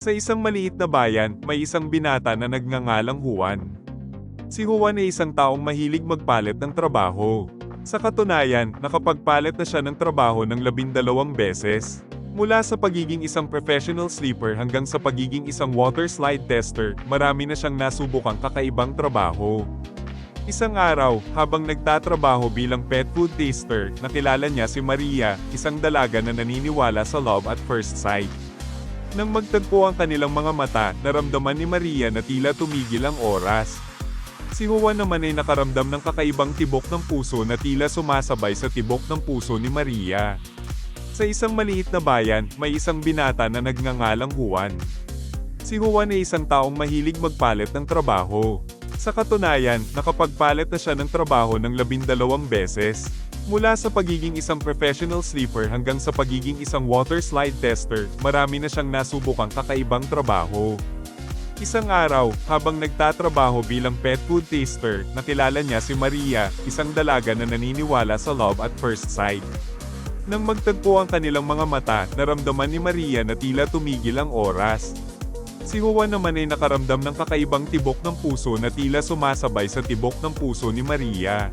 Sa isang maliit na bayan, may isang binata na nagngangalang Juan. Si Juan ay isang taong mahilig magpalit ng trabaho. Sa katunayan, nakapagpalit na siya ng trabaho ng 12 beses. Mula sa pagiging isang professional sleeper hanggang sa pagiging isang water slide tester, marami na siyang nasubukang kakaibang trabaho. Isang araw, habang nagtatrabaho bilang pet food taster, nakilala niya si Maria, isang dalaga na naniniwala sa love at first sight. Nang magtagpo ang kanilang mga mata, naramdaman ni Maria na tila tumigil ang oras. Si Juan naman ay nakaramdam ng kakaibang tibok ng puso na tila sumasabay sa tibok ng puso ni Maria. Sa isang maliit na bayan, may isang binata na nagngangalang Juan. Si Juan ay isang taong mahilig magpalit ng trabaho. Sa katunayan, nakapagpalit na siya ng trabaho ng 12 beses. Mula sa pagiging isang professional sleeper hanggang sa pagiging isang water slide tester, marami na siyang nasubukang kakaibang trabaho. Isang araw, habang nagtatrabaho bilang pet food taster, nakilala niya si Maria, isang dalaga na naniniwala sa love at first sight. Nang magtagpo ang kanilang mga mata, naramdaman ni Maria na tila tumigil ang oras. Si Juan naman ay nakaramdam ng kakaibang tibok ng puso na tila sumasabay sa tibok ng puso ni Maria.